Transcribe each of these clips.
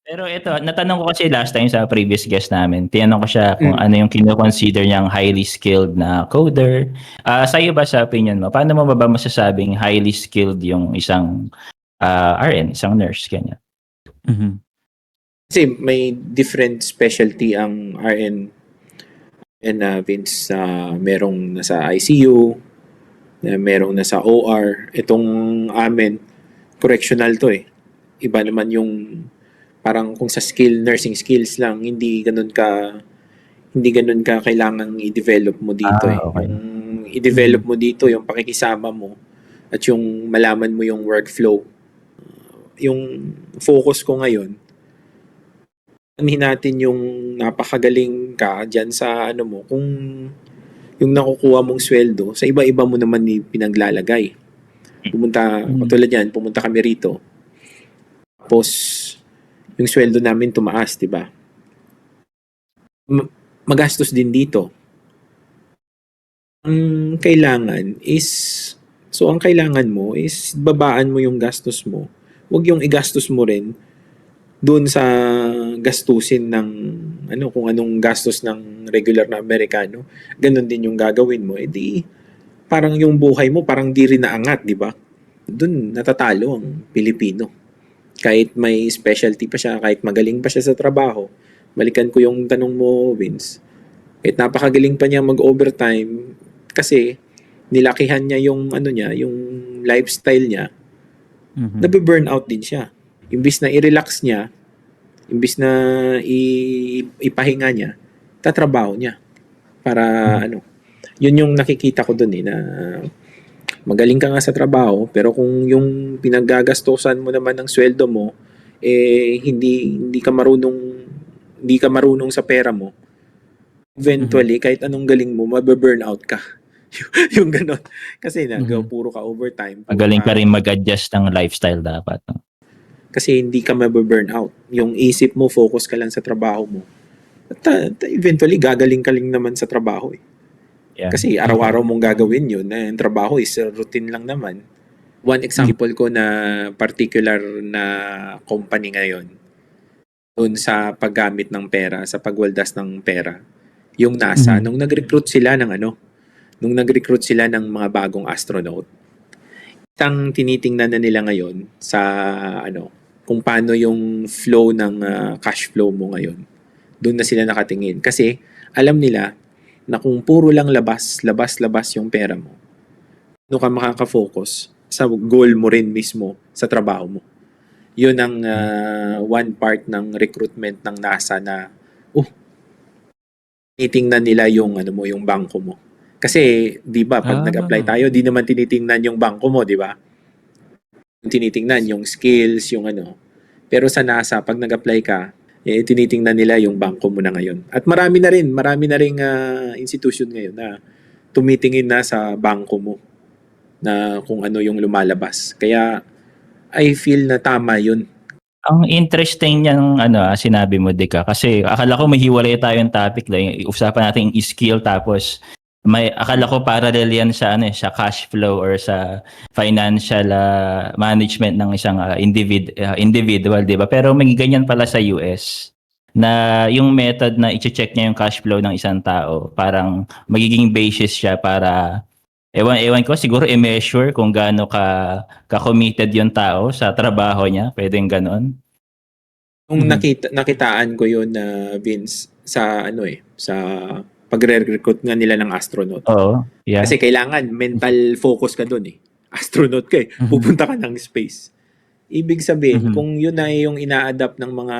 Pero ito, natanong ko kasi last time sa previous guest namin, tinanong ko siya kung Mm. ano yung kino-consider niyang highly skilled na coder. Sa'yo ba sa opinion mo, paano mo ba masasabing highly skilled yung isang RN, isang nurse, ganyan? Mhm. Kasi may different specialty ang RN and Vince, merong nasa ICU, merong nasa OR. Itong amin, correctional to eh. Iba naman yung parang kung sa nursing skills lang, hindi ganun ka kailangang i-develop mo dito eh. Okay. Yung i-develop mo dito, yung pakikisama mo at yung malaman mo yung workflow. Yung focus ko ngayon, anuhin natin yung napakagaling ka dyan sa ano mo, kung yung nakukuha mong sweldo, sa iba-iba mo naman pinaglalagay. Katulad yan, pumunta kami rito. Tapos, yung sweldo namin tumaas, di ba? Magastos din dito. Ang kailangan mo is babaan mo yung gastos mo. Huwag yung igastos mo rin doon sa gastusin ng kung anong gastos ng regular na Amerikano. Ganon din yung gagawin mo. Parang yung buhay mo parang di rin naangat, di ba? Doon natatalo ang Pilipino. Kahit may specialty pa siya, kahit magaling pa siya sa trabaho. Balikan ko yung tanong mo, Vince. Kahit napakagaling pa niya mag-overtime kasi nilakihan niya yung yung lifestyle niya. Nabe-burnout din siya. Imbis na i-relax niya, imbis na ipahinga niya, tatrabaho niya. Para yun yung nakikita ko dun na magaling ka nga sa trabaho, pero kung yung pinaggagastosan mo naman ng sweldo mo, hindi ka marunong sa pera mo, eventually, kahit anong galing mo, mabe-burnout ka. Yung ganon. Kasi puro ka overtime. Magaling ka rin mag-adjust ng lifestyle dapat. No? Kasi hindi ka mabe-burnout. Yung isip mo, focus ka lang sa trabaho mo. At eventually, gagaling ka lang naman sa trabaho eh. Yeah. Kasi araw-araw mong gagawin yun. Yung trabaho is routine lang naman. One example ko na particular na company ngayon, doon sa paggamit ng pera, sa pagwaldas ng pera, yung NASA, nung nag-recruit sila ng mga bagong astronaut, isang tinitingnan na nila ngayon sa kung paano yung flow ng cash flow mo ngayon. Doon na sila nakatingin. Kasi alam nila na kung puro lang labas yung pera mo, ano ka makaka-focus sa goal mo rin mismo sa trabaho mo. Yun ang one part ng recruitment ng NASA na tinitingnan nila yung yung bangko mo. Kasi 'di ba pag nag-apply tayo, di naman tinitingnan yung bangko mo, di ba? Tinitingnan yung skills, yung Pero sa NASA pag nag-apply ka, tinitingnan nila yung bangko mo na ngayon. At marami na ring institution ngayon na tumitingin na sa bangko mo na kung ano yung lumalabas. Kaya I feel na tama yun. Ang interesting niyang sinabi mo, Dika, kasi akala ko may hiwalay tayong topic lang. Usapan natin yung skill tapos akala ko parallel yan sa sa cash flow or sa financial management ng isang individual, 'di ba? Pero may ganyan pala sa US na yung method na i-check niya yung cash flow ng isang tao, parang magiging basis siya para ewan ko, siguro i-measure kung gaano ka-committed yung tao sa trabaho niya, pwedeng ganon. Nung nakitaan ko yun na Vince sa sa pagre-recruit nga nila ng astronaut. Oo, yeah. Kasi kailangan mental focus ka doon eh. Astronaut ka eh. Pupunta ka ng space. Ibig sabihin, kung yun na yung ina-adapt ng mga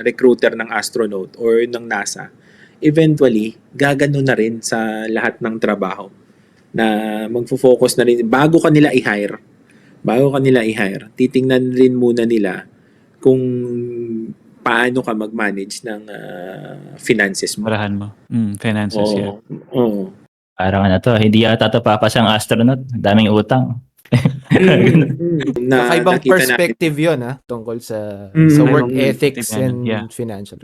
recruiter ng astronaut or ng NASA, eventually, gagano na rin sa lahat ng trabaho na magfo-focus na rin. Bago ka nila i-hire, titingnan rin muna nila kung paano ka mag-manage ng finances mo. Parahan mo. Finances, yeah. Oo. Parang hindi yata ito papas ang astronaut. Daming utang. Kakaibang perspective yun tungkol sa work ethics and financial.